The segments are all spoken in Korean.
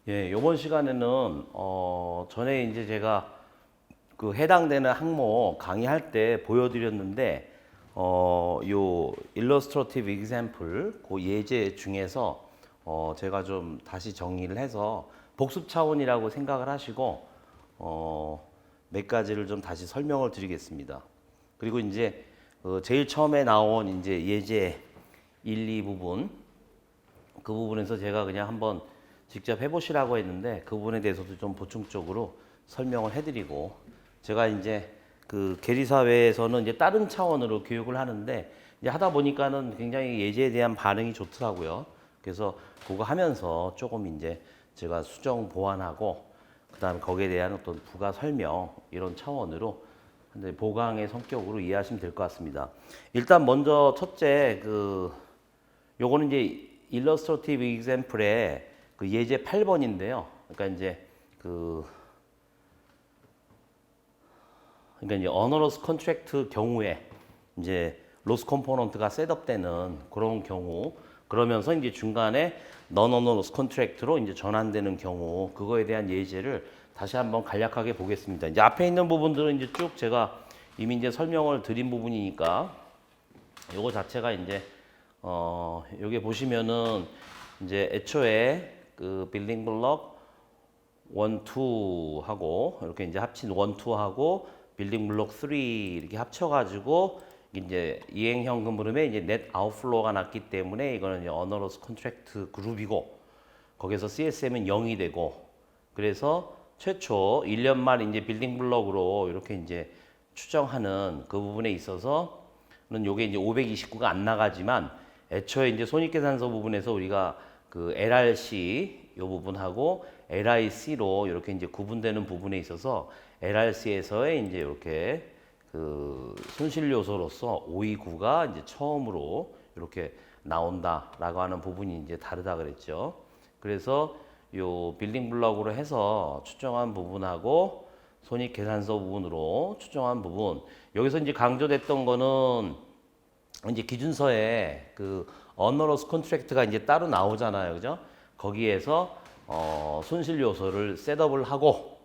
예, 요번 시간에는 전에 이제 제가 그 해당되는 항목 강의할 때 보여드렸는데 요 일러스트러티브 example 그 예제 중에서 제가 좀 다시 정리를 해서 복습 차원이라고 생각을 하시고 몇 가지를 좀 다시 설명을 드리겠습니다. 그리고 이제 제일 처음에 나온 이제 예제 1, 2 부분 그 부분에서 제가 그냥 한번 직접 해보시라고 했는데 그 부분에 대해서도 좀 보충적으로 설명을 해드리고 제가 이제 그 계리사회에서는 이제 다른 차원으로 교육을 하는데 이제 하다 보니까는 굉장히 예제에 대한 반응이 좋더라고요. 그래서 그거 하면서 조금 이제 제가 수정 보완하고 그다음에 거기에 대한 어떤 부가 설명 이런 차원으로 근데 보강의 성격으로 이해하시면 될 것 같습니다. 일단 먼저 첫째 요거는 이제 일러스트러티브 example의 그 예제 8번인데요. 그러니까 이제 그러니까 이제 어너러스 컨트랙트 경우에 이제 로스 컴포넌트가 셋업되는 그런 경우 그러면서 이제 중간에 non onerous contract로 이제 전환되는 경우 그거에 대한 예제를 다시 한번 간략하게 보겠습니다. 이제 앞에 있는 부분들은 이제 쭉 제가 이미 이제 설명을 드린 부분이니까 요거 자체가 이제 여기 보시면은 이제 애초에 그 빌딩 블럭 1, 2 하고 이렇게 이제 합친 1, 2 하고 빌딩 블록 3 이렇게 합쳐가지고 이제 이행 현금 흐름에 이제 넷 아웃플로우가 났기 때문에 이거는 이제 어너러스 컨트랙트 그룹이고 거기서 CSM은 0이 되고 그래서 최초 1년 말 이제 빌딩 블럭으로 이렇게 이제 추정하는 그 부분에 있어서는 요게 이제 529가 안 나가지만 애초에 이제 손익계산서 부분에서 우리가 그 LRC 요 부분하고 LIC로 이렇게 이제 구분되는 부분에 있어서 LRC에서의 이제 이렇게 그 손실 요소로서 529가 이제 처음으로 이렇게 나온다라고 하는 부분이 이제 다르다 그랬죠. 그래서 요 빌딩 블럭으로 해서 추정한 부분하고 손익계산서 부분으로 추정한 부분 여기서 이제 강조됐던 거는 이제 기준서에 그 어너러스 컨트랙트가 이제 따로 나오잖아요. 그죠? 거기에서 손실 요소를 셋업을 하고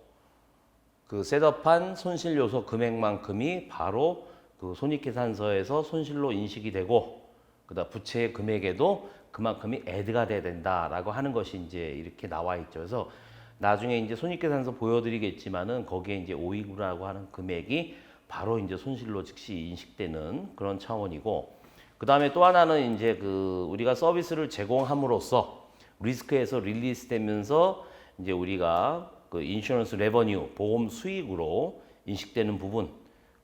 그 셋업한 손실 요소 금액만큼이 바로 그 손익계산서에서 손실로 인식이 되고 그다음 부채의 금액에도 그만큼이 애드가 돼야 된다라고 하는 것이 이제 이렇게 나와 있죠. 그래서 나중에 이제 손익계산서 보여드리겠지만은 거기에 이제 529라고 하는 금액이 바로 이제 손실로 즉시 인식되는 그런 차원이고 그 다음에 또 하나는 이제 그 우리가 서비스를 제공함으로써 리스크에서 릴리스 되면서 이제 우리가 그 인슈런스 레버뉴 보험 수익으로 인식되는 부분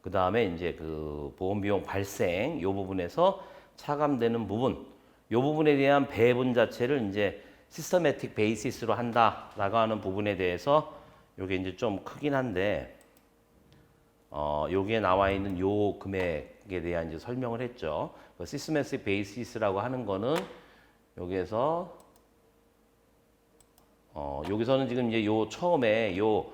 그 다음에 이제 그 보험 비용 발생 요 부분에서 차감되는 부분 요 부분에 대한 배분 자체를 이제 시스테매틱 베이시스로 한다라고 하는 부분에 대해서 요게 이제 좀 크긴 한데 여기에 나와 있는 요 금액에 대한 이제 설명을 했죠. 시스테매틱 베이시스라고 하는 거는 여기에서 여기서는 지금 이제 요 처음에 요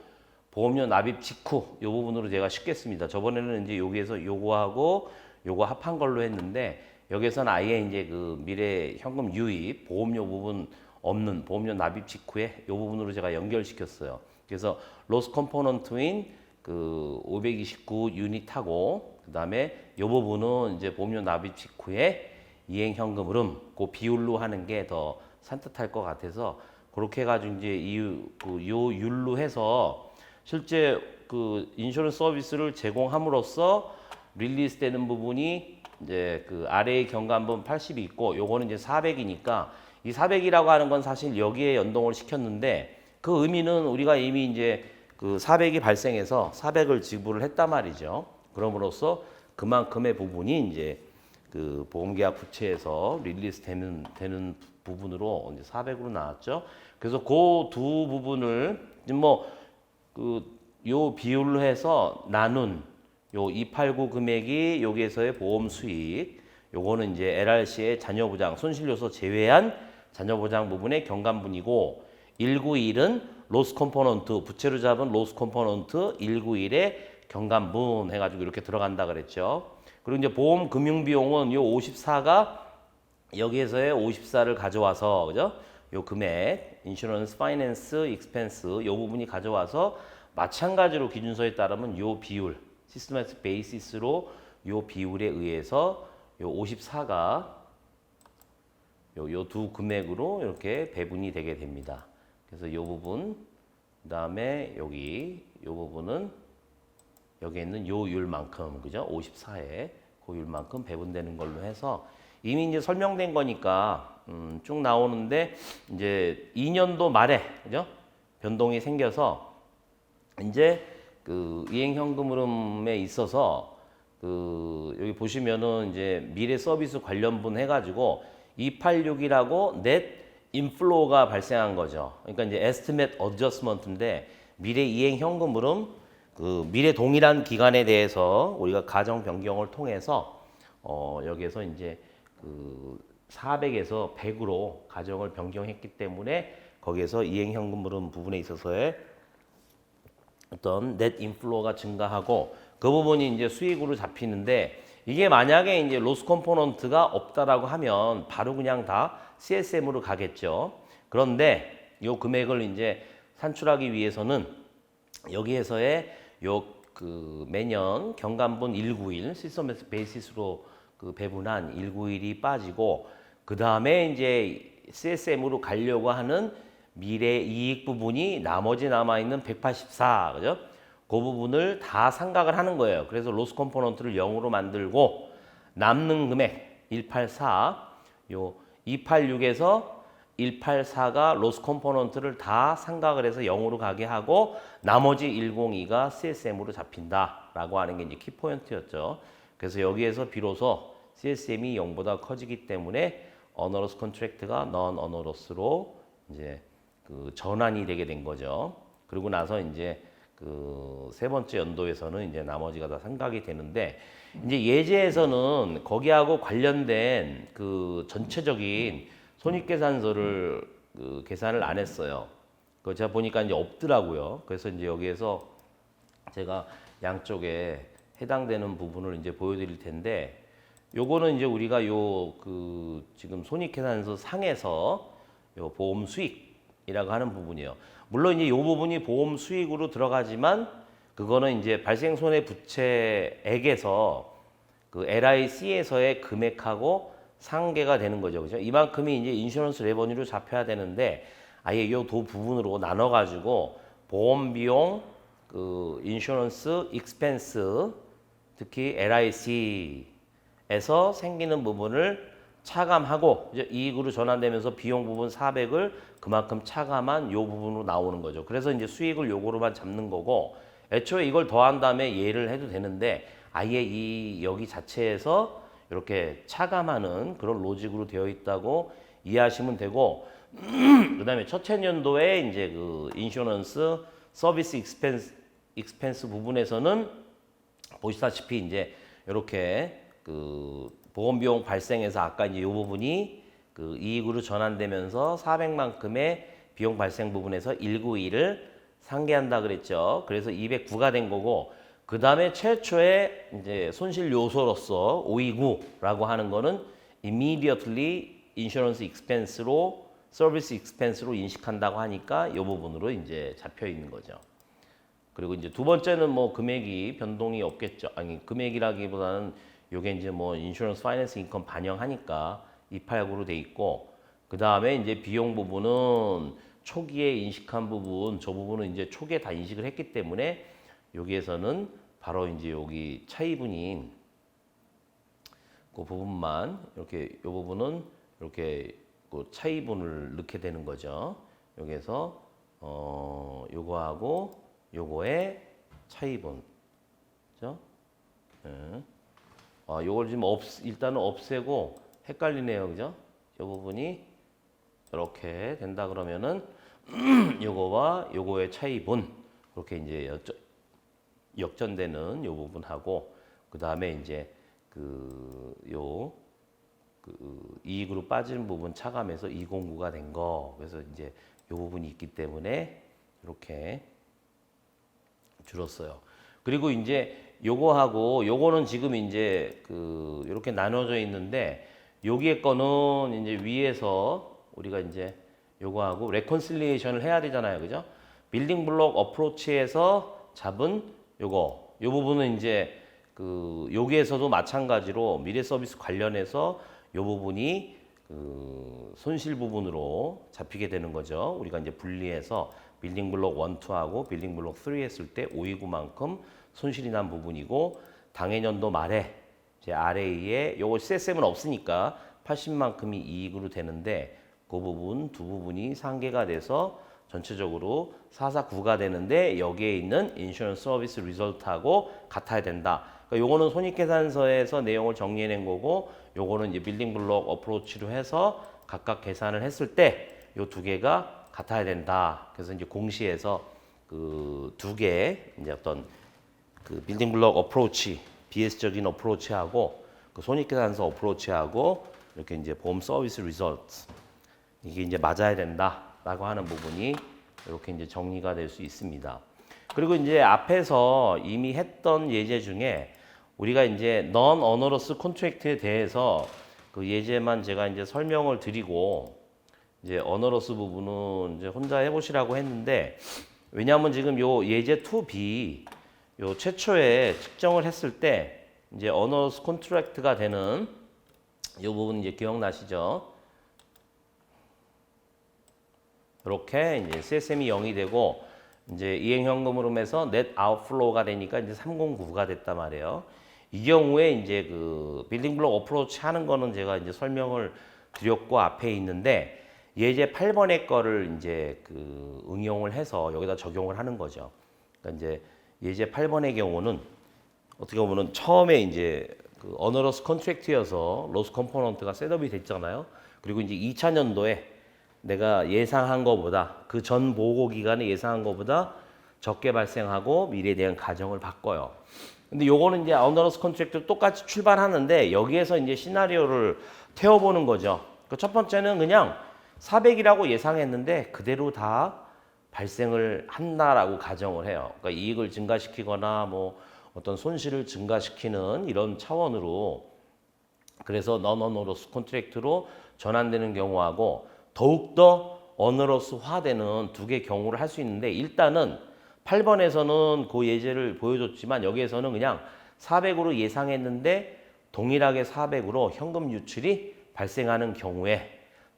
보험료 납입 직후 요 부분으로 제가 쉽겠습니다. 저번에는 이제 여기에서 요거하고 요거 합한 걸로 했는데 여기서는 아예 이제 그 미래 현금 유입 보험료 부분 없는 보험료 납입 직후에 요 부분으로 제가 연결시켰어요. 그래서 로스 컴포넌트인 그 529 유닛하고 그다음에 요 부분은 이제 보험료 납입 직후에 이행 현금 흐름 그 비율로 하는 게 더 산뜻할 것 같아서 그렇게 해가지고 이제 요 율로 해서 실제 그 인슈런스 서비스를 제공함으로써 릴리스 되는 부분이 이제 그 아래의 경감분 80이 있고 요거는 이제 400이니까 이 400이라고 하는 건 사실 여기에 연동을 시켰는데 그 의미는 우리가 이미 이제 그 400이 발생해서 400을 지불을 했단 말이죠. 그럼으로써 그만큼의 부분이 이제 그 보험계약 부채에서 릴리스 되는 부분으로 이제 400으로 나왔죠. 그래서 그 두 부분을 뭐 그 요 비율로 해서 나눈 요 289 금액이 여기에서의 보험 수익 요거는 이제 LRC의 자녀 보장 손실 요소 제외한 자녀 보장 부분의 경감분이고 191은 로스 컴포넌트 부채로 잡은 로스 컴포넌트 191의 경감분 해가지고 이렇게 들어간다 그랬죠. 그리고 이제 보험 금융 비용은 요 54가 여기에서의 54를 가져와서 그죠? 요 금액, 인슈런스 파이낸스 익스펜스 요 부분이 가져와서 마찬가지로 기준서에 따르면 요 비율, 시스템atics 베이시스로 요 비율에 의해서 요 54가 요 두 금액으로 이렇게 배분이 되게 됩니다. 그래서 요 부분, 그다음에 여기 요 부분은 여기 있는 요 율만큼, 그죠? 54에 그 율만큼 배분되는 걸로 해서 이미 이제 설명된 거니까 쭉 나오는데 이제 2년도 말에, 그죠? 변동이 생겨서 이제 그 이행현금 흐름에 있어서 그 여기 보시면은 이제 미래 서비스 관련분 해가지고 286이라고 넷 인플로우가 발생한 거죠. 그러니까 이제 estimate adjustment인데 미래 이행 현금 흐름 그 미래 동일한 기간에 대해서 우리가 가정 변경을 통해서 여기에서 이제 그 400에서 100으로 가정을 변경했기 때문에 거기에서 이행 현금 흐름 부분에 있어서의 어떤 넷 인플로우가 증가하고 그 부분이 이제 수익으로 잡히는데 이게 만약에 이제 로스 컴포넌트가 없다라고 하면 바로 그냥 다 CSM으로 가겠죠. 그런데 이 금액을 이제 산출하기 위해서는 여기에서의 요 그 매년 경감분 191 시스템 베이시스로 그 배분한 191이 빠지고 그 다음에 이제 CSM으로 가려고 하는 미래 이익 부분이 나머지 남아 있는 184, 그죠? 그 부분을 다 상각을 하는 거예요. 그래서 로스 컴포넌트를 0으로 만들고 남는 금액 184, 요 286에서 184가 로스 컴포넌트를 다 상각을 해서 0으로 가게 하고 나머지 102가 CSM으로 잡힌다라고 하는 게 이제 키포인트였죠. 그래서 여기에서 비로소 CSM이 0보다 커지기 때문에 어너러스 컨트랙트가 넌 어너러스로 이제 그 전환이 되게 된 거죠. 그리고 나서 이제 그 세 번째 연도에서는 이제 나머지가 다 상각이 되는데 이제 예제에서는 거기하고 관련된 그 전체적인 손익계산서를 그 계산을 안 했어요. 그 제가 보니까 이제 없더라고요. 그래서 이제 여기에서 제가 양쪽에 해당되는 부분을 이제 보여드릴 텐데 요거는 이제 우리가 요 그 지금 손익계산서 상에서 요 보험 수익이라고 하는 부분이에요. 물론 이제 요 부분이 보험 수익으로 들어가지만 그거는 이제 발생 손해 부채액에서 그 LIC에서의 금액하고 상계가 되는 거죠. 그죠? 이만큼이 이제 인슈런스 레버뉴로 잡혀야 되는데 아예 요 도 부분으로 나눠 가지고 보험 비용, 그 인슈런스 익스펜스, 특히 LIC에서 생기는 부분을 차감하고 이제 이익으로 전환되면서 비용 부분 400을 그만큼 차감한 요 부분으로 나오는 거죠. 그래서 이제 수익을 요거로만 잡는 거고 애초에 이걸 더한 다음에 예를 해도 되는데 아예 이 여기 자체에서 이렇게 차감하는 그런 로직으로 되어 있다고 이해하시면 되고 그다음에 첫째 연도에 이제 그 인슈런스 서비스 익스펜스 부분에서는 보시다시피 이제 이렇게 그 보험 비용 발생해서 아까 이제 이 부분이 그 이익으로 전환되면서 400만큼의 비용 발생 부분에서 191을 상계한다 그랬죠. 그래서 209가 된 거고 그 다음에 최초의 이제 손실 요소로서 529라고 하는 거는 immediately insurance expense로 서비스 익스펜스로 인식한다고 하니까 이 부분으로 이제 잡혀 있는 거죠. 그리고 이제 두 번째는 뭐 금액이 변동이 없겠죠. 아니 금액이라기보다는 요게 이제 뭐 인슈런스 파이낸스 인컴 반영하니까 289로 돼 있고 그 다음에 이제 비용 부분은 초기에 인식한 부분 저 부분은 이제 초기에 다 인식을 했기 때문에 여기에서는 바로 이제 여기 차이분인 그 부분만 이렇게 이 부분은 이렇게 그 차이분을 넣게 되는 거죠. 여기에서 요거하고 요거의 차이분, 그죠? 네. 요걸 지금 일단은 없애고 헷갈리네요, 그죠? 요 부분이 이렇게 된다 그러면은 요거와 요거의 차이분 그렇게 이제 역전되는 요 부분하고 그 다음에 이제 그 이익으로 빠지는 부분 차감해서 209가 된 거. 그래서 이제 요 부분이 있기 때문에 이렇게 줄었어요. 그리고 이제 요거하고 요거는 지금 이제 그 이렇게 나눠져 있는데 여기에 거는 이제 위에서 우리가 이제 요거하고 레콘실리에이션을 해야 되잖아요. 그죠? 빌딩 블록 어프로치에서 잡은 요 부분은 이제 여기에서도 마찬가지로 미래 서비스 관련해서 요 부분이 손실 부분으로 잡히게 되는 거죠. 우리가 이제 분리해서 빌딩 블록 1, 2하고 빌딩 블록 3 했을 때 529만큼 손실이 난 부분이고 당해년도 말에 이제 RA에 요거 CSM은 없으니까 80만큼이 이익으로 되는데 그 부분 두 부분이 상계가 돼서 전체적으로 449가 되는데 여기에 있는 인슈런스 서비스 리설트하고 같아야 된다. 그러니까 요거는 손익계산서에서 내용을 정리해낸 거고 요거는 이제 빌딩 블록 어프로치로 해서 각각 계산을 했을 때 요 두 개가 같아야 된다. 그래서 이제 공시에서 그 두 개 이제 어떤 빌딩 블록 어프로치 BS적인 어프로치하고 그 손익계산서 어프로치하고 이렇게 이제 보험 서비스 리설트 이게 이제 맞아야 된다라고 하는 부분이 이렇게 이제 정리가 될 수 있습니다. 그리고 이제 앞에서 이미 했던 예제 중에 우리가 이제 non onerous contract에 대해서 그 예제만 제가 이제 설명을 드리고 이제 onerous 부분은 이제 혼자 해보시라고 했는데 왜냐하면 지금 요 예제 2B 요 최초에 측정을 했을 때 이제 onerous contract가 되는 요 부분 이제 기억나시죠? 이렇게 이제 CSM이 0이 되고 이제 이행현금 흐름에서 net outflow가 되니까 이제 309가 됐단 말이에요. 이 경우에 이제 그 빌딩 블록 어프로치 하는 거는 제가 이제 설명을 드렸고 앞에 있는데 예제 8번의 거를 이제 그 응용을 해서 여기다 적용을 하는 거죠. 그러니까 이제 예제 8번의 경우는 어떻게 보면은 처음에 이제 그 어너러스 컨트랙트여서 로스 컴포넌트가 셋업이 됐잖아요. 그리고 이제 2000년도에 내가 예상한 거보다 그 전 보고 기간에 예상한 거보다 적게 발생하고 미래에 대한 가정을 바꿔요. 근데 요거는 이제 언더러스 컨트랙트 똑같이 출발하는데 여기에서 이제 시나리오를 태워보는 거죠. 그 첫 번째는 그냥 400이라고 예상했는데 그대로 다 발생을 한다라고 가정을 해요. 그러니까 이익을 증가시키거나 뭐 어떤 손실을 증가시키는 이런 차원으로 그래서 non-onerous 컨트랙트로 전환되는 경우하고 더욱더 어너러스화되는 두 개 경우를 할 수 있는데 일단은 8번에서는 그 예제를 보여줬지만 여기에서는 그냥 400으로 예상했는데 동일하게 400으로 현금 유출이 발생하는 경우에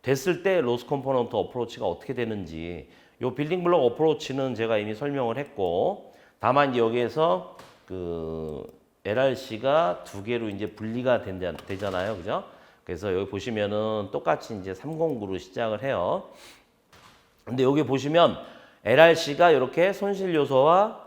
됐을 때 로스 컴포넌트 어프로치가 어떻게 되는지 요 빌딩 블록 어프로치는 제가 이미 설명을 했고 다만 이제 여기에서 그 LRC가 두 개로 이제 분리가 되잖아요. 그죠? 그래서 여기 보시면은 똑같이 이제 309로 시작을 해요. 근데 여기 보시면 LRC가 이렇게 손실 요소와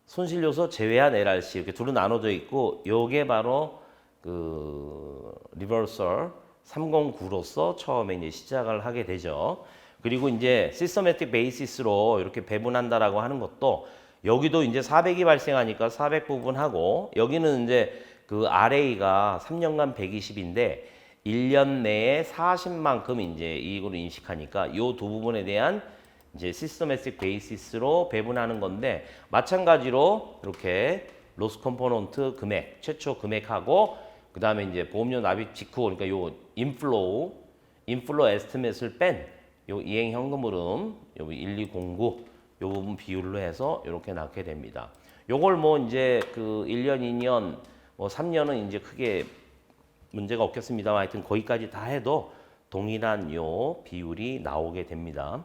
손실 요소 제외한 LRC 이렇게 둘로 나눠져 있고 요게 바로 그 리버설 309로서 처음에 이제 시작을 하게 되죠. 그리고 이제 시스테매틱 베이시스로 이렇게 배분한다라고 하는 것도 여기도 이제 400이 발생하니까 400 부분하고 여기는 이제 그 RA가 3년간 120인데 1년 내에 40만큼 이제 이익으로 인식하니까 이 두 부분에 대한 이제 시스테매틱 베이시스로 배분하는 건데 마찬가지로 이렇게 로스 컴포넌트 금액, 최초 금액하고 그다음에 이제 보험료 납입 직후 그러니까 요 인플로우 에스티메이트를 뺀 요 이행 현금 흐름 요 1209 요 부분 비율로 해서 이렇게 낳게 됩니다. 요걸 뭐 이제 그 1년, 2년, 뭐 3년은 이제 크게 문제가 없겠습니다만 하여튼 거기까지 다 해도 동일한 요 비율이 나오게 됩니다.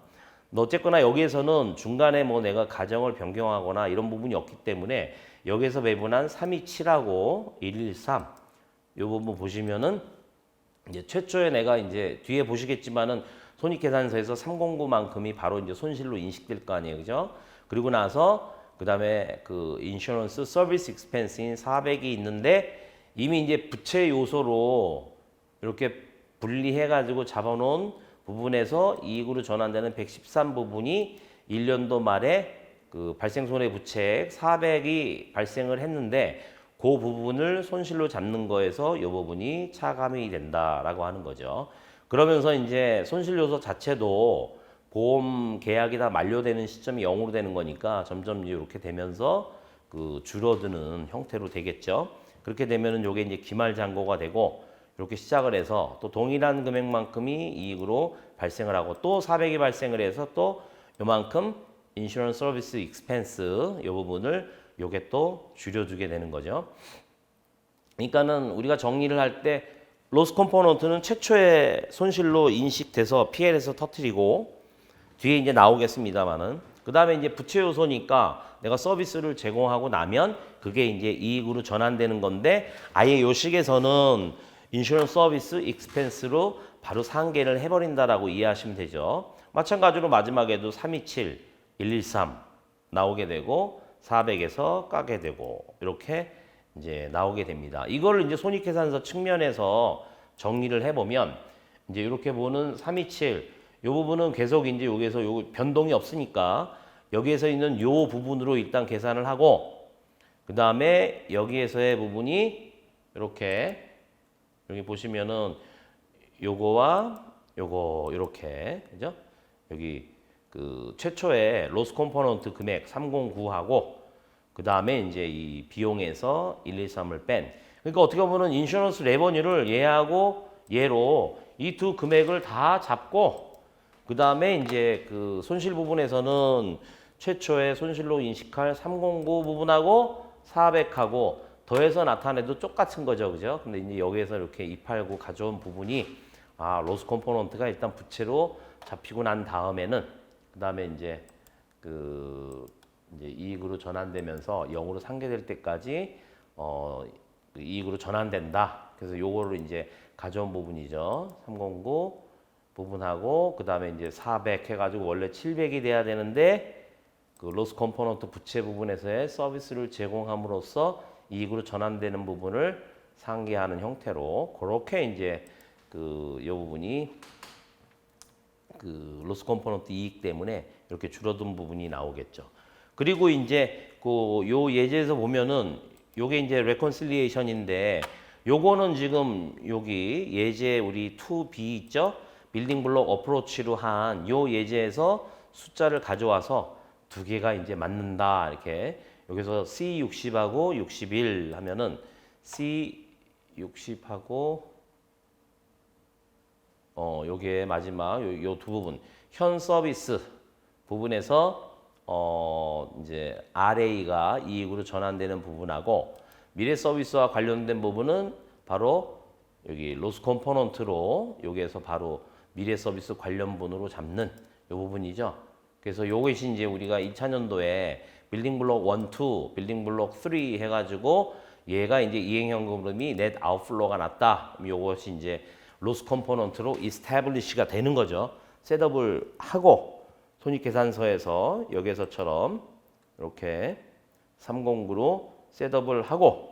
어쨌거나 여기에서는 중간에 뭐 내가 가정을 변경하거나 이런 부분이 없기 때문에 여기에서 배분한 327하고 113 요 부분 보시면은 이제 최초에 내가 이제 뒤에 보시겠지만은 손익계산서에서 309만큼이 바로 이제 손실로 인식될 거 아니에요. 그죠? 그리고 나서 그다음에 그 인슈런스 서비스 익스펜스인 400이 있는데 이미 이제 부채 요소로 이렇게 분리해 가지고 잡아놓은 부분에서 이익으로 전환되는 113 부분이 1년도 말에 그 발생 손해 부채액 400이 발생을 했는데 그 부분을 손실로 잡는 거에서 이 부분이 차감이 된다라고 하는 거죠. 그러면서 이제 손실 요소 자체도 보험 계약이 다 만료되는 시점이 0으로 되는 거니까 점점 이렇게 되면서 그 줄어드는 형태로 되겠죠. 그렇게 되면은 요게 이제 기말 잔고가 되고 이렇게 시작을 해서 또 동일한 금액만큼이 이익으로 발생을 하고 또 400이 발생을 해서 또 요만큼 인슈런스 서비스 익스펜스 요 부분을 요게 또 줄여주게 되는 거죠. 그러니까는 우리가 정리를 할 때 로스 컴포넌트는 최초의 손실로 인식돼서 P&L에서 터트리고 뒤에 이제 나오겠습니다만은 그 다음에 이제 부채 요소니까 내가 서비스를 제공하고 나면 그게 이제 이익으로 전환되는 건데 아예 요 식에서는 인슈런스 서비스 익스펜스로 바로 상계를 해버린다라고 이해하시면 되죠. 마찬가지로 마지막에도 327, 113 나오게 되고 400에서 까게 되고 이렇게 이제 나오게 됩니다. 이걸 이제 손익계산서 측면에서 정리를 해보면 이제 이렇게 보는 327, 요 부분은 계속 이제 여기에서 요 변동이 없으니까 여기에서 있는 요 부분으로 일단 계산을 하고 그 다음에 여기에서의 부분이 이렇게 여기 보시면은 요거와 요거 이렇게 그죠? 여기 그 최초의 로스 컴포넌트 금액 309하고 그 다음에 이제 이 비용에서 113을 뺀 그러니까 어떻게 보면 인슈런스 레버뉴를 얘하고 얘로 이 두 금액을 다 잡고 그 다음에 이제 그 손실 부분에서는 최초의 손실로 인식할 309 부분하고 400하고 더해서 나타내도 똑같은 거죠. 그죠? 근데 이제 여기에서 이렇게 289 가져온 부분이 로스 컴포넌트가 일단 부채로 잡히고 난 다음에는 그 다음에 이제 이제 이익으로 전환되면서 0으로 상계될 때까지 이익으로 전환된다. 그래서 요거를 이제 가져온 부분이죠. 309 부분하고 그 다음에 이제 400 해가지고 원래 700이 돼야 되는데 그 로스 컴포넌트 부채 부분에서의 서비스를 제공함으로써 이익으로 전환되는 부분을 상계하는 형태로 그렇게 이제 요 부분이 그 로스 컴포넌트 이익 때문에 이렇게 줄어든 부분이 나오겠죠. 그리고 이제 요 예제에서 보면은 요게 이제 레콘실리에이션인데 요거는 지금 여기 예제 우리 2B 있죠? 빌딩 블록 어프로치로 한 요 예제에서 숫자를 가져와서 두 개가 이제 맞는다 이렇게 여기서 C60하고 61 하면은 C60하고 요게 마지막 요 두 부분 현 서비스 부분에서 이제 RA가 이익으로 전환되는 부분하고 미래 서비스와 관련된 부분은 바로 여기 로스 컴포넌트로 여기에서 바로 미래 서비스 관련분으로 잡는 요 부분이죠. 그래서 요것이 이제 우리가 2차년도에 빌딩 블록 1, 2, 빌딩 블록 3 해가지고 얘가 이제 이행현금 흐름이 넷 아웃플로우가 났다. 요것이 이제 로스 컴포넌트로 이스태블리시가 되는 거죠. 셋업을 하고 손익계산서에서 여기에서처럼 이렇게 309로 셋업을 하고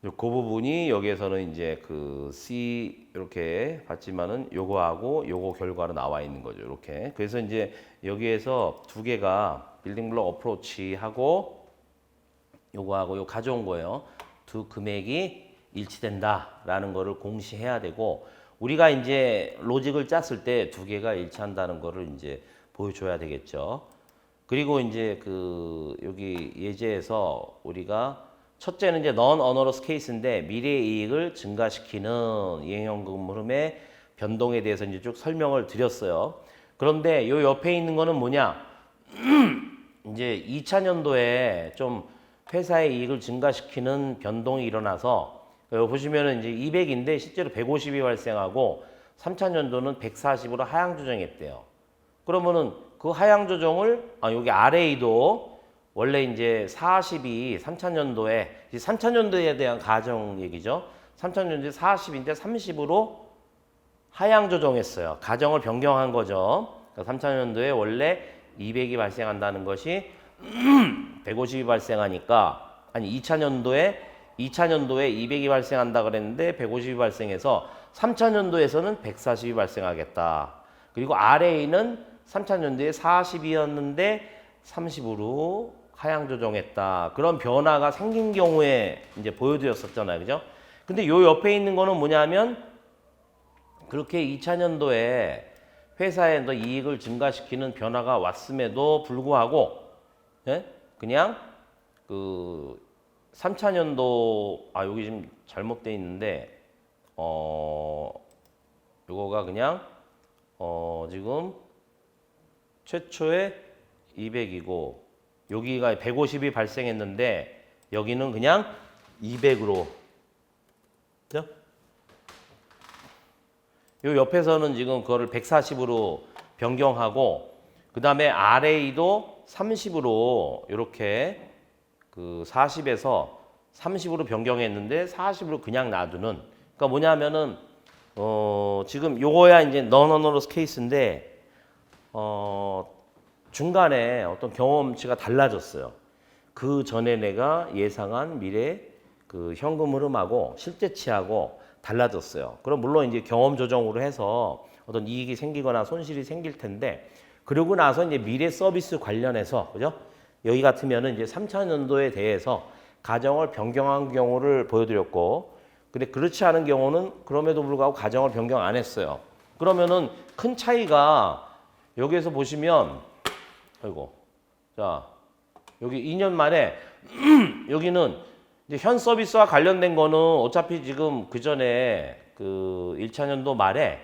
그 부분이 여기에서는 이제 그 C 이렇게 봤지만은 요거하고 요거 결과로 나와 있는 거죠. 이렇게. 그래서 이제 여기에서 두 개가 빌딩 블록 어프로치하고 요거하고 요 가져온 거예요. 두 금액이 일치된다라는 거를 공시해야 되고 우리가 이제 로직을 짰을 때 두 개가 일치한다는 거를 이제 보여줘야 되겠죠. 그리고 이제 여기 예제에서 우리가 첫째는 이제 non onerous case인데 미래 이익을 증가시키는 이행현금 흐름의 변동에 대해서 이제 쭉 설명을 드렸어요. 그런데 요 옆에 있는 거는 뭐냐? 이제 2차년도에 좀 회사의 이익을 증가시키는 변동이 일어나서 여기 보시면은 이제 200인데 실제로 150이 발생하고 3차년도는 140으로 하향 조정했대요. 그러면은 그 하향 조정을 여기 RA도 원래 이제 40이 3차년도에 3차년도에 대한 가정 얘기죠. 3차년도에 40인데 30으로 하향 조정했어요. 가정을 변경한 거죠. 그러니까 3차년도에 원래 200이 발생한다는 것이 150이 발생하니까 2차년도에 200이 발생한다 그랬는데 150이 발생해서 3차년도에서는 140이 발생하겠다. 그리고 RA는 3차년도에 40이었는데 30으로 하향 조정했다. 그런 변화가 생긴 경우에 이제 보여드렸었잖아요. 그죠? 근데 요 옆에 있는 거는 뭐냐면 그렇게 2차년도에 회사의 이익을 증가시키는 변화가 왔음에도 불구하고 그냥 3차년도 여기 지금 잘못돼 있는데 요거가 그냥 지금 최초에 200이고 여기가 150이 발생했는데 여기는 그냥 200으로 그죠? 요 옆에서는 지금 그거를 140으로 변경하고 그 다음에 RA도 30으로 이렇게 그 40에서 30으로 변경했는데 40으로 그냥 놔두는 그러니까 뭐냐면은 지금 요거야 이제 non-onerous 케이스인데 중간에 어떤 경험치가 달라졌어요. 그 전에 내가 예상한 미래 그 현금 흐름하고 실제치하고 달라졌어요. 그럼 물론 이제 경험 조정으로 해서 어떤 이익이 생기거나 손실이 생길 텐데 그러고 나서 이제 미래 서비스 관련해서 그죠? 여기 같으면은 이제 3차년도에 대해서 가정을 변경한 경우를 보여드렸고 근데 그렇지 않은 경우는 그럼에도 불구하고 가정을 변경 안 했어요. 그러면은 큰 차이가 여기에서 보시면 아이고 자 여기 2년 만에 여기는 이제 현 서비스와 관련된 거는 어차피 지금 그 전에 그 1차년도 말에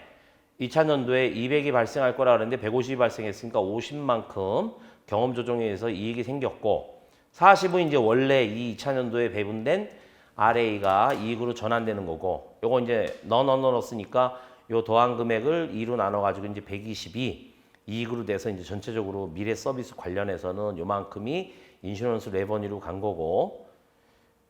2차년도에 200이 발생할 거라 그랬는데 150이 발생했으니까 50만큼 경험 조정에 의해서 이익이 생겼고 40은 이제 원래 이 2차년도에 배분된 RA가 이익으로 전환되는 거고 요거 이제 non-onerous니까 요 더한 금액을 2로 나눠 가지고 이제 120이 이익으로 돼서 이제 전체적으로 미래 서비스 관련해서는 요만큼이 인슈런스 레버니로 간 거고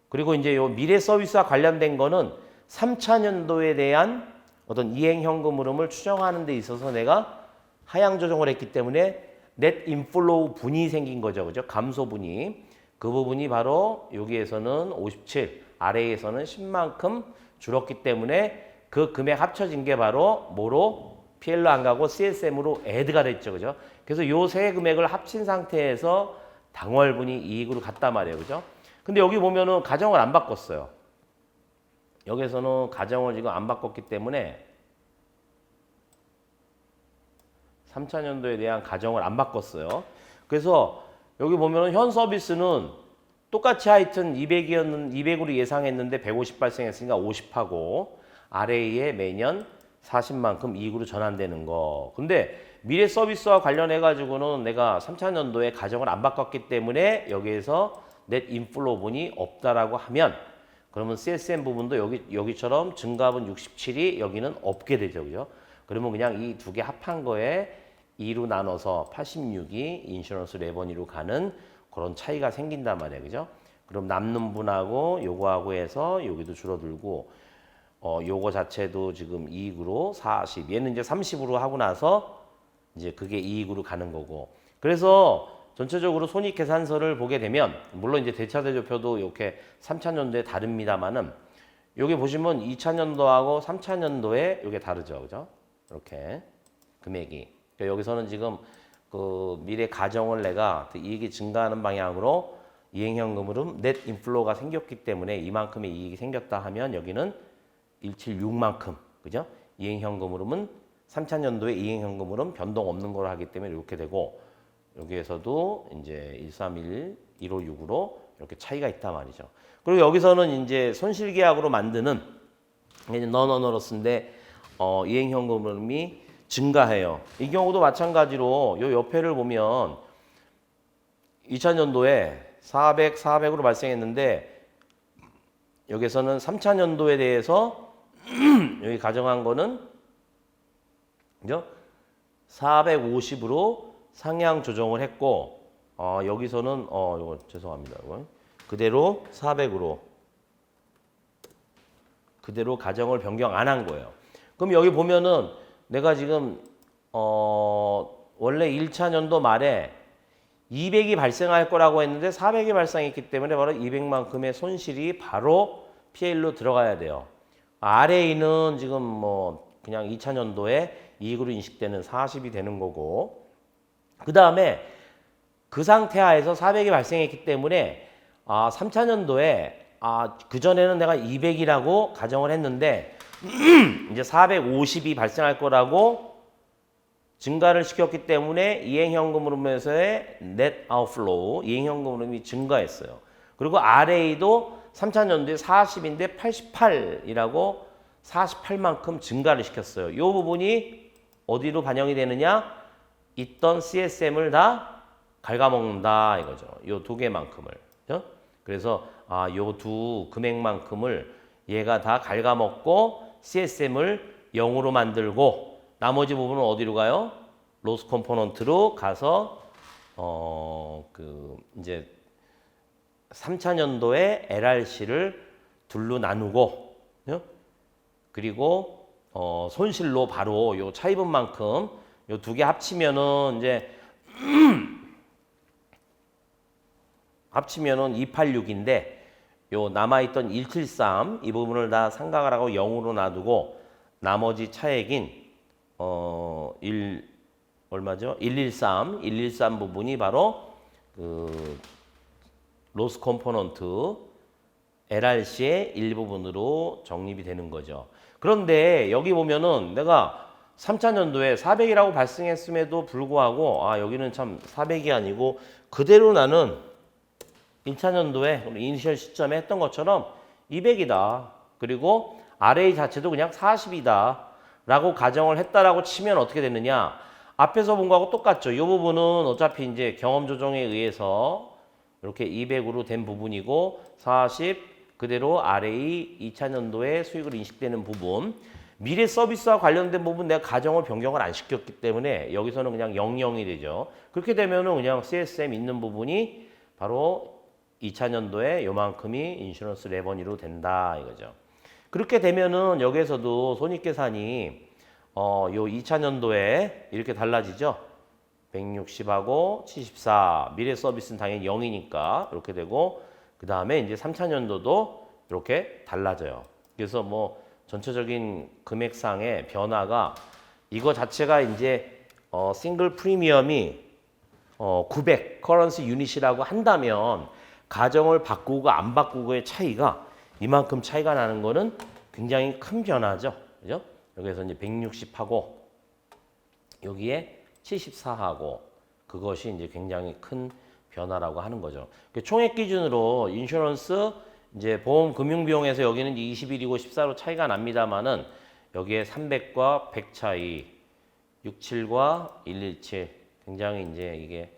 그리고 이제 요 미래 서비스와 관련된 거는 3차년도에 대한 어떤 이행 현금 흐름을 추정하는 데 있어서 내가 하향 조정을 했기 때문에 넷 인플로우 분이 생긴 거죠. 그죠? 감소 분이. 그 부분이 바로 여기에서는 57, RA에서는 10만큼 줄었기 때문에 그 금액 합쳐진 게 바로 뭐로? PL로 안 가고 CSM으로 애드가 됐죠. 그죠? 그래서 요 세 금액을 합친 상태에서 당월분이 이익으로 갔단 말이에요. 그죠? 근데 여기 보면은 가정을 안 바꿨어요. 여기서는 가정을 지금 안 바꿨기 때문에 3차년도에 대한 가정을 안 바꿨어요. 그래서 여기 보면은 현 서비스는 똑같이 하여튼 200으로 예상했는데 150 발생했으니까 50하고 RA에 매년 40만큼 이익으로 전환되는 거. 근데 미래 서비스와 관련해 가지고는 내가 3차년도에 가정을 안 바꿨기 때문에 여기에서 넷 인플로우 분이 없다라고 하면 그러면 CSM 부분도 여기처럼 증가분 67이 여기는 없게 되죠. 그죠? 그러면 그냥 이 두 개 합한 거에 2로 나눠서 86이 인슈런스 레버니로 가는 그런 차이가 생긴단 말이에요. 그죠? 그럼 남는 분하고 요거하고 해서 여기도 줄어들고 요거 자체도 지금 이익으로 40. 얘는 이제 30으로 하고 나서 이제 그게 이익으로 가는 거고. 그래서 전체적으로 손익계산서를 보게 되면 물론 이제 대차대조표도 이렇게 3차년도에 다릅니다만은 여기 보시면 2차년도하고 3차년도에 이게 다르죠. 그죠? 이렇게 금액이. 그러니까 여기서는 지금 그 미래 가정을 내가 이익이 증가하는 방향으로 이행현금 흐름 넷 인플로우가 생겼기 때문에 이만큼의 이익이 생겼다 하면 여기는 176만큼. 그죠? 이행현금 흐름은 3차년도에 이행현금 흐름 변동 없는 걸로 하기 때문에 이렇게 되고 여기에서도 이제 131, 156으로 이렇게 차이가 있단 말이죠. 그리고 여기서는 이제 손실계약으로 만드는 이제 non-onerous인데 이행현금 흐름이 증가해요. 이 경우도 마찬가지로 요 옆에를 보면 2차년도에 400, 400으로 발생했는데 여기서는 3차년도에 대해서 여기 가정한 거는 그죠? 450으로 상향 조정을 했고 여기서는 이거 죄송합니다. 이거. 그대로 400으로 그대로 가정을 변경 안 한 거예요. 그럼 여기 보면은 내가 지금 원래 1차년도 말에 200이 발생할 거라고 했는데 400이 발생했기 때문에 바로 200만큼의 손실이 바로 PL로 들어가야 돼요. RA는 지금 뭐 그냥 2차년도에 이익으로 인식되는 40이 되는 거고 그 다음에 그 상태 하에서 400이 발생했기 때문에 3차년도에 그전에는 내가 200이라고 가정을 했는데 이제 450이 발생할 거라고 증가를 시켰기 때문에 이행현금 흐름에서의 net outflow, 이행현금 흐름이 증가했어요. 그리고 RA도 3차년도에 40인데 88이라고 48만큼 증가를 시켰어요. 이 부분이 어디로 반영이 되느냐? 있던 CSM을 다 갉아먹는다 이거죠. 요 두 개만큼을. 그죠? 그래서 요 두 금액만큼을 얘가 다 갉아먹고 CSM을 0으로 만들고 나머지 부분은 어디로 가요? 로스 컴포넌트로 가서 이제 3차년도에 LRC를 둘로 나누고 그리고 손실로 바로 요 차입은 만큼 요 두 개 합치면은 이제 합치면은 286인데 요 남아있던 173 이 부분을 다 상각을 하고 0으로 놔두고 나머지 차액인 113 113 부분이 바로 그 로스 컴포넌트 LRC의 일부분으로 적립이 되는 거죠. 그런데 여기 보면은 내가 3차년도에 400이라고 발생했음에도 불구하고 여기는 참 400이 아니고 그대로 나는 1차년도에 이니셜 시점에 했던 것처럼 200이다. 그리고 RA 자체도 그냥 40이다. 라고 가정을 했다라고 치면 어떻게 되느냐? 앞에서 본 거하고 똑같죠. 이 부분은 어차피 이제 경험 조정에 의해서 이렇게 200으로 된 부분이고 40 그대로 RA 2차년도에 수익을 인식되는 부분. 미래 서비스와 관련된 부분 내가 가정을 변경을 안 시켰기 때문에 여기서는 그냥 00이 되죠. 그렇게 되면은 그냥 CSM 있는 부분이 바로 2차년도에 요만큼이 인슈런스 레버니로 된다 이거죠. 그렇게 되면은 여기에서도 손익계산이 요 2차년도에 이렇게 달라지죠. 160하고 74 미래 서비스는 당연히 0이니까 이렇게 되고 그 다음에 이제 3차년도도 이렇게 달라져요. 그래서 뭐 전체적인 금액상의 변화가 이거 자체가 이제 싱글 프리미엄이 900 커런시 유닛이라고 한다면 가정을 바꾸고 안 바꾸고의 차이가 이만큼 차이가 나는 거는 굉장히 큰 변화죠. 그죠? 여기서 이제 160하고 여기에 74하고 그것이 이제 굉장히 큰 변화라고 하는 거죠. 총액 기준으로 인슈런스 이제 보험 금융 비용에서 여기는 21이고 14로 차이가 납니다만은 여기에 300과 100 차이, 67과 117 굉장히 이제 이게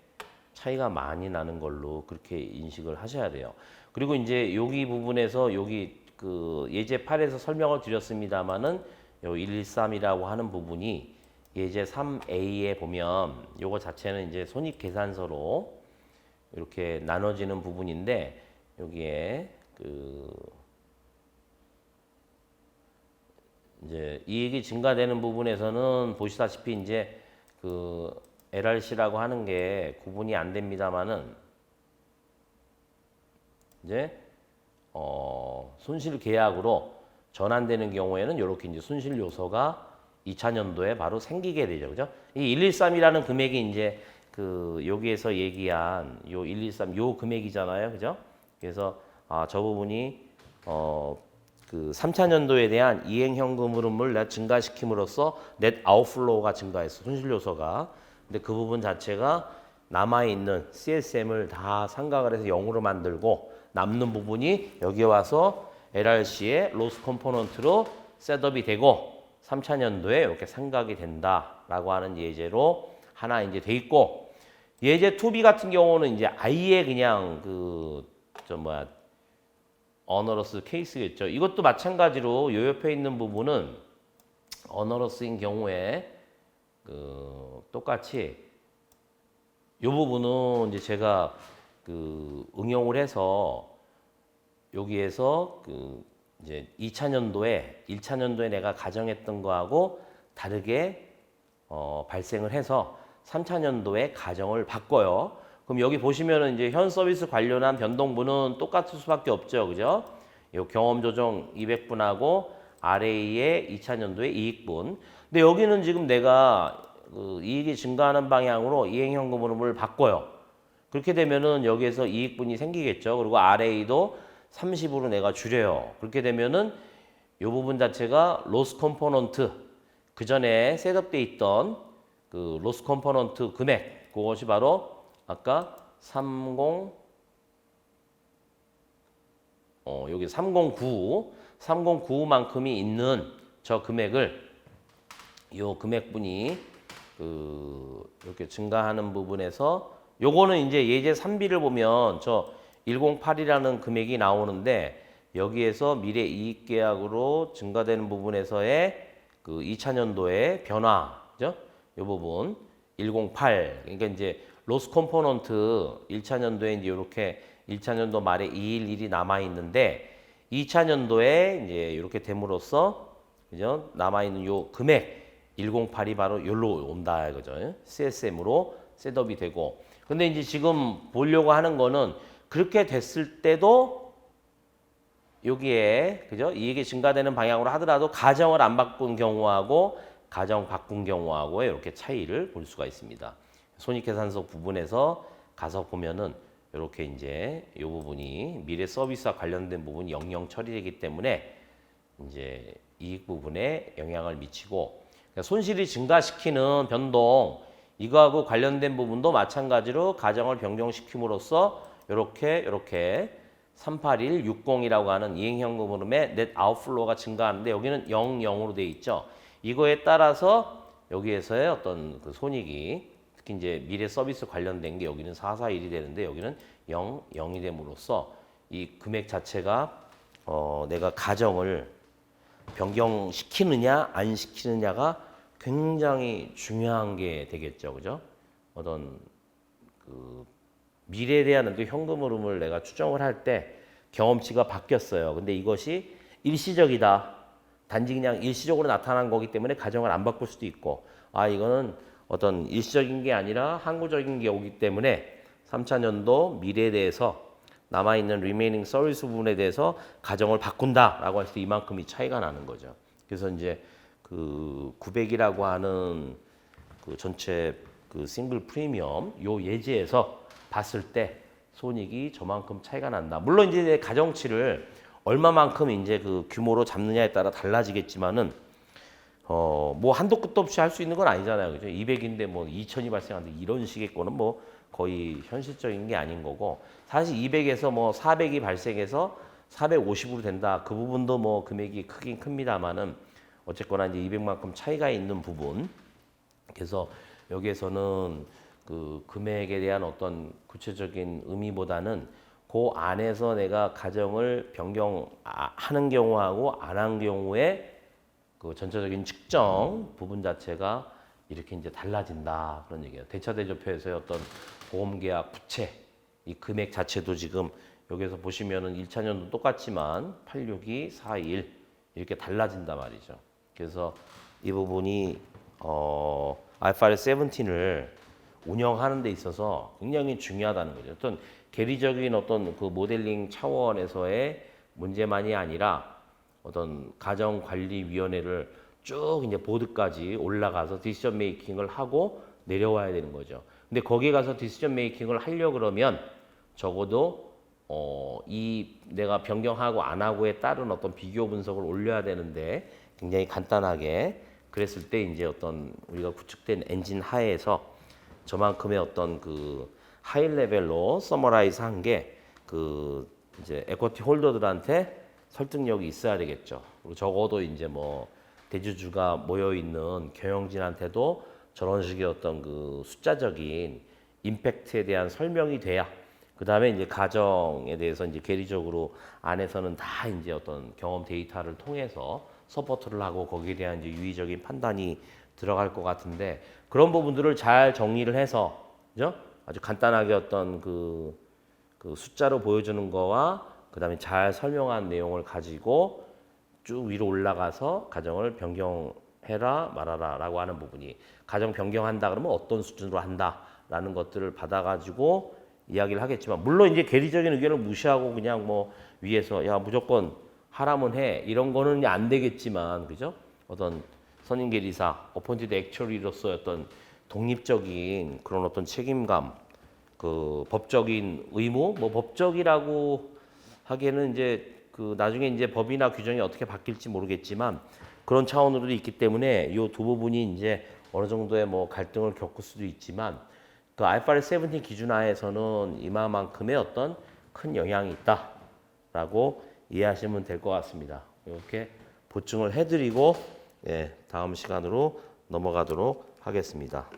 차이가 많이 나는 걸로 그렇게 인식을 하셔야 돼요. 그리고 이제 여기 부분에서 여기 그 예제 8에서 설명을 드렸습니다만은 요 113이라고 하는 부분이 예제 3A에 보면 요거 자체는 이제 손익 계산서로 이렇게 나눠지는 부분인데 여기에 그 이제 이익이 증가되는 부분에서는 보시다시피 이제 그 LRC라고 하는 게 구분이 안 됩니다만은 이제 손실 계약으로 전환되는 경우에는 이렇게 이제 손실 요소가 2차년도에 바로 생기게 되죠. 그죠? 이 113이라는 금액이 이제 그 여기에서 얘기한 요 113 요 금액이잖아요. 그죠? 그래서 저 부분이 그 3차년도에 대한 이행 현금 흐름을 내가 증가시킴으로써 넷 아웃플로우가 증가했어. 손실 요소가. 근데 그 부분 자체가 남아 있는 CSM을 다 상각을 해서 0으로 만들고 남는 부분이 여기 와서 LRC의 로스 컴포넌트로 셋업이 되고 3차년도에 이렇게 상각이 된다라고 하는 예제로 하나 이제 돼 있고 예제 2B 같은 경우는 이제 아예 그냥 어너러스 케이스겠죠. 이것도 마찬가지로 요 옆에 있는 부분은 어너러스인 경우에 똑같이 이 부분은 이제 제가 응용을 해서 여기에서 이제 2차년도에 1차년도에 내가 가정했던 거하고 다르게 발생을 해서 3차년도에 가정을 바꿔요. 그럼 여기 보시면은 이제 현 서비스 관련한 변동분은 똑같을 수밖에 없죠. 그죠? 요 경험 조정 200분하고 RA의 2차년도의 이익분. 근데 여기는 지금 내가 이익이 증가하는 방향으로 이행현금 흐름을 바꿔요. 그렇게 되면은 여기에서 이익분이 생기겠죠. 그리고 RA도 30으로 내가 줄여요. 그렇게 되면은 이 부분 자체가 로스 컴포넌트 그 전에 셋업돼 있던 그 로스 컴포넌트 금액 그것이 바로 아까 30 여기 3095만큼이 있는 저 금액을 요 금액분이 이렇게 증가하는 부분에서 요거는 이제 예제 3B를 보면 저 108이라는 금액이 나오는데 여기에서 미래 이익 계약으로 증가되는 부분에서의 그 2차년도의 변화죠. 요 부분 108. 그러니까 이제 로스 컴포넌트 1차년도에 이제 이렇게 1차년도 말에 211이 남아 있는데 2차년도에 이제 이렇게 됨으로써 그죠? 남아 있는 요 금액 108이 바로 여기로 온다 이거죠. CSM으로 셋업이 되고. 근데 이제 지금 보려고 하는 거는 그렇게 됐을 때도 여기에 그죠? 이익이 증가되는 방향으로 하더라도 가정을 안 바꾼 경우하고 가정 바꾼 경우하고 이렇게 차이를 볼 수가 있습니다. 손익계산서 부분에서 가서 보면은 이렇게 이제 이 부분이 미래 서비스와 관련된 부분이 영영 처리되기 때문에 이제 이익 부분에 영향을 미치고 그러니까 손실이 증가시키는 변동 이거하고 관련된 부분도 마찬가지로 가정을 변경시킴으로써 이렇게 38160이라고 하는 이행현금 흐름의 넷 아웃플로우가 증가하는데 여기는 00으로 돼 있죠. 이거에 따라서 여기에서의 어떤 그 손익이 특히 이제 미래 서비스 관련된 게 여기는 441이 되는데 여기는 0이 됨으로써 이 금액 자체가 내가 가정을 변경시키느냐 안 시키느냐가 굉장히 중요한 게 되겠죠. 그죠? 어떤 그 미래에 대한 어떤 현금 흐름을 내가 추정을 할 때 경험치가 바뀌었어요. 근데 이것이 일시적이다. 단지 그냥 일시적으로 나타난 거기 때문에 가정을 안 바꿀 수도 있고 이거는 어떤 일시적인 게 아니라 항구적인 게 오기 때문에 3차년도 미래에 대해서 남아있는 리메이닝 서비스 부분에 대해서 가정을 바꾼다라고 했을 때 이만큼이 차이가 나는 거죠. 그래서 이제 그 900이라고 하는 그 전체 그 싱글 프리미엄 요 예제에서 봤을 때 손익이 저만큼 차이가 난다. 물론 이제 가정치를 얼마만큼 이제 그 규모로 잡느냐에 따라 달라지겠지만은 뭐 한도 끝도 없이 할 수 있는 건 아니잖아요. 그죠? 200인데 뭐 2000이 발생하는데 이런 식의 거는 뭐 거의 현실적인 게 아닌 거고 사실 200에서 뭐 400이 발생해서 450으로 된다. 그 부분도 뭐 금액이 크긴 큽니다만은 어쨌거나 이제 200만큼 차이가 있는 부분. 그래서 여기에서는 그 금액에 대한 어떤 구체적인 의미보다는 그 안에서 내가 가정을 변경하는 경우하고 안 한 경우에 그 전체적인 측정 부분 자체가 이렇게 이제 달라진다 그런 얘기예요. 대차대조표에서의 어떤 보험계약 부채 이 금액 자체도 지금 여기서 보시면은 1차년도 똑같지만 862, 41 이렇게 달라진단 말이죠. 그래서 이 부분이 IFRS 17을 운영하는 데 있어서 굉장히 중요하다는 거죠. 어떤 계리적인 어떤 그 모델링 차원에서의 문제만이 아니라 어떤 가정관리위원회를 쭉 이제 보드까지 올라가서 디시전 메이킹을 하고 내려와야 되는 거죠. 근데 거기에 가서 디시전 메이킹을 하려 그러면 적어도 이 내가 변경하고 안 하고에 따른 어떤 비교 분석을 올려야 되는데 굉장히 간단하게 그랬을 때 이제 어떤 우리가 구축된 엔진 하에서 저만큼의 어떤 그 하이 레벨로 서머라이즈 한 게 그 이제 에쿼티 홀더들한테 설득력이 있어야 되겠죠. 그리고 적어도 이제 뭐 대주주가 모여 있는 경영진한테도 저런 식의 어떤 그 숫자적인 임팩트에 대한 설명이 돼야 그 다음에 이제 가정에 대해서 이제 계리적으로 안에서는 다 이제 어떤 경험 데이터를 통해서 서포트를 하고 거기에 대한 이제 유의적인 판단이 들어갈 것 같은데 그런 부분들을 잘 정리를 해서 그죠? 아주 간단하게 어떤 그 숫자로 보여주는 거와 그다음에 잘 설명한 내용을 가지고 쭉 위로 올라가서 가정을 변경해라 말아라라고 하는 부분이 가정 변경한다 그러면 어떤 수준으로 한다라는 것들을 받아가지고 이야기를 하겠지만 물론 이제 계리적인 의견을 무시하고 그냥 뭐 위에서 야 무조건 하라면 해 이런 거는 안 되겠지만 그죠? 어떤 선임 계리사 어폰티드 액츄어리로서의 어떤 독립적인 그런 어떤 책임감 그 법적인 의무 뭐 법적이라고 하기에는 이제 그 나중에 이제 법이나 규정이 어떻게 바뀔지 모르겠지만 그런 차원으로도 있기 때문에 이 두 부분이 이제 어느 정도의 뭐 갈등을 겪을 수도 있지만 그 IFRS 17 기준 하에서는 이만큼의 어떤 큰 영향이 있다라고 이해하시면 될 것 같습니다. 이렇게 보충을 해드리고 다음 시간으로 넘어가도록 하겠습니다.